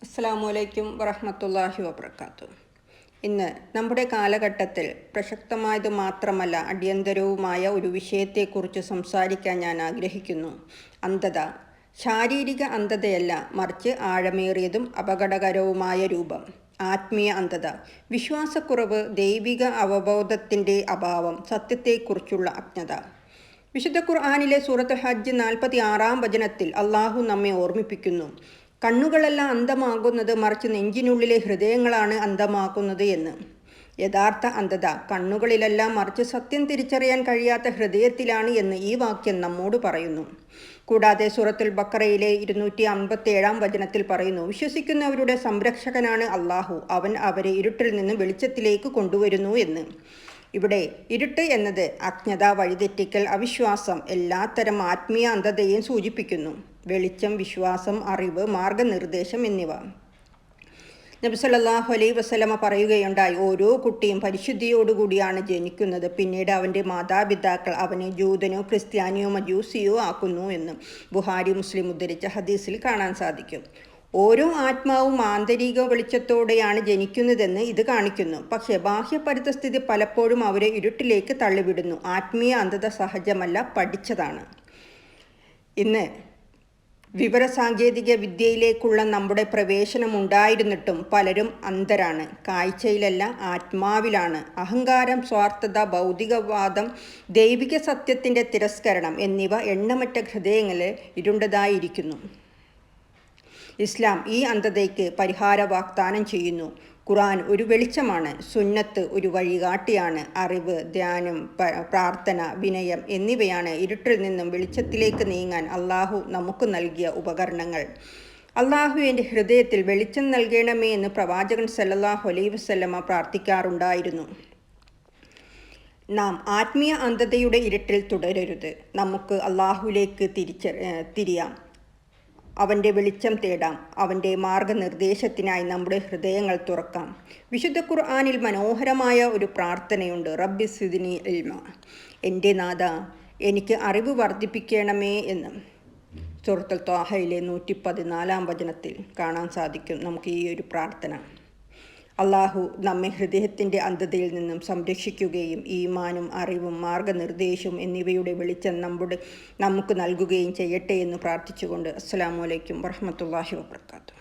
അസ്സലാമു അലൈക്കും വറഹ്മത്തുള്ളാഹി വബറകാതുഹു. ഇന്ന് നമ്മുടെ കാലഘട്ടത്തിൽ പ്രസക്തമായത് മാത്രമല്ല അടിയന്തരവുമായ ഒരു വിഷയത്തെക്കുറിച്ച് സംസാരിക്കാൻ ഞാൻ ആഗ്രഹിക്കുന്നു. അന്ധത. ശാരീരിക അന്ധതയല്ല, മറിച്ച് ആഴമേറിയതും അപകടകരവുമായ രൂപം. ആത്മീയ അന്ധത. വിശ്വാസക്കുറവ്, ദൈവിക അവബോധത്തിൻ്റെ അഭാവം, സത്യത്തെക്കുറിച്ചുള്ള അജ്ഞത. വിശുദ്ധ ഖുർആനിലെ സൂറത്തുൽ ഹജ്ജ് 46-ാം വചനത്തിൽ അള്ളാഹു നമ്മെ ഓർമ്മിപ്പിക്കുന്നു, കണ്ണുകളല്ല അന്ധമാകുന്നത്, മറിച്ച് നെഞ്ചിനുള്ളിലെ ഹൃദയങ്ങളാണ് അന്ധമാക്കുന്നത് എന്ന്. യഥാർത്ഥ അന്ധത കണ്ണുകളിലല്ല, മറിച്ച് സത്യം തിരിച്ചറിയാൻ കഴിയാത്ത ഹൃദയത്തിലാണ് എന്ന് ഈ വാക്യം നമ്മോട് പറയുന്നു. കൂടാതെ സൂറത്തുൽ ബഖറയിലെ 257-ാം വചനത്തിൽ പറയുന്നു, വിശ്വസിക്കുന്നവരുടെ സംരക്ഷകനാണ് അള്ളാഹു, അവൻ അവരെ ഇരുട്ടിൽ നിന്ന് വെളിച്ചത്തിലേക്ക് കൊണ്ടുവരുന്നു എന്ന്. ഇവിടെ ഇരുട്ട് എന്നത് അജ്ഞത, വഴിതെറ്റിക്കൽ, അവിശ്വാസം, എല്ലാത്തരം ആത്മീയ അന്ധതയെയും സൂചിപ്പിക്കുന്നു. വെളിച്ചം, വിശ്വാസം, അറിവ്, മാർഗനിർദ്ദേശം എന്നിവ. നബി സല്ലല്ലാഹു അലൈഹി വസല്ലമ പറയുകയുണ്ടായി, ഓരോ കുട്ടിയും പരിശുദ്ധിയോടുകൂടിയാണ് ജനിക്കുന്നത്, പിന്നീട് അവൻ്റെ മാതാപിതാക്കൾ അവനെ ജൂതനോ ക്രിസ്ത്യാനിയോ മജൂസിയോ ആക്കുന്നു എന്ന്. ബുഹാരി, മുസ്ലിം ഉദ്ധരിച്ച ഹദീസിൽ കാണാൻ സാധിക്കും. ഓരോ ആത്മാവും ആന്തരിക വെളിച്ചത്തോടെയാണ് ജനിക്കുന്നതെന്ന് ഇത് കാണിക്കുന്നു. പക്ഷേ ബാഹ്യ പരിതസ്ഥിതി പലപ്പോഴും അവരെ ഇരുട്ടിലേക്ക് തള്ളിവിടുന്നു. ആത്മീയ അന്ധത സഹജമല്ല, പഠിച്ചതാണ്. ഇന്ന് വിവരസാങ്കേതിക വിദ്യയിലേക്കുള്ള നമ്മുടെ പ്രവേശനമുണ്ടായിരുന്നിട്ടും പലരും അന്ധരാണ്. കാഴ്ചയിലല്ല, ആത്മാവിലാണ്. അഹങ്കാരം, സ്വാർത്ഥത, ഭൗതികവാദം, ദൈവിക സത്യത്തിൻ്റെ തിരസ്കരണം എന്നിവ എണ്ണമറ്റ ഹൃദയങ്ങളെ ഇരുണ്ടതായിരിക്കുന്നു. ഇസ്ലാം ഈ അന്ധതയ്ക്ക് പരിഹാര വാഗ്ദാനം ചെയ്യുന്നു. ഖുർആൻ ഒരു വെളിച്ചമാണ്, സുന്നത്ത് ഒരു വഴികാട്ടിയാണ്. അറിവ്, ധ്യാനം, പ്രാർത്ഥന, വിനയം എന്നിവയാണ് ഇരുട്ടിൽ നിന്നും വെളിച്ചത്തിലേക്ക് നീങ്ങാൻ അള്ളാഹു നമുക്ക് നൽകിയ ഉപകരണങ്ങൾ. അള്ളാഹുവിൻ്റെ ഹൃദയത്തിൽ വെളിച്ചം നൽകണമേ എന്ന് പ്രവാചകൻ സല്ലല്ലാഹു അലൈഹി വസല്ലമ പ്രാർത്ഥിക്കാറുണ്ടായിരുന്നു. നാം ആത്മീയ അന്ധതയുടെ ഇരുട്ടിൽ തുടരരുത്. നമുക്ക് അള്ളാഹുവിലേക്ക് തിരിയാം, അവൻ്റെ വെളിച്ചം തേടാം, അവൻ്റെ മാർഗനിർദ്ദേശത്തിനായി നമ്മുടെ ഹൃദയങ്ങൾ തുറക്കാം. വിശുദ്ധ ഖുർആനിൽ മനോഹരമായ ഒരു പ്രാർത്ഥനയുണ്ട്, റബ്ബി സിദ്നി ഇൽമ, എൻ്റെ നാഥ എനിക്ക് അറിവ് വർദ്ധിപ്പിക്കണമേ എന്ന്. സൂറത്തുൽ ത്വാഹയിലെ 114-ാം വചനത്തിൽ കാണാൻ സാധിക്കും നമുക്ക് ഈ ഒരു പ്രാർത്ഥന. അള്ളാഹു നമ്മെ ഹൃദയത്തിൻ്റെ അന്ധതയിൽ നിന്നും സംരക്ഷിക്കുകയും ഈമാനും അറിവും മാർഗനിർദ്ദേശവും എന്നിവയുടെ വെളിച്ചം നമുക്ക് നൽകുകയും ചെയ്യട്ടെ എന്ന് പ്രാർത്ഥിച്ചുകൊണ്ട് അസ്സലാമു അലൈക്കും വറഹ്മത്തുള്ളാഹി വബറകാതുഹു.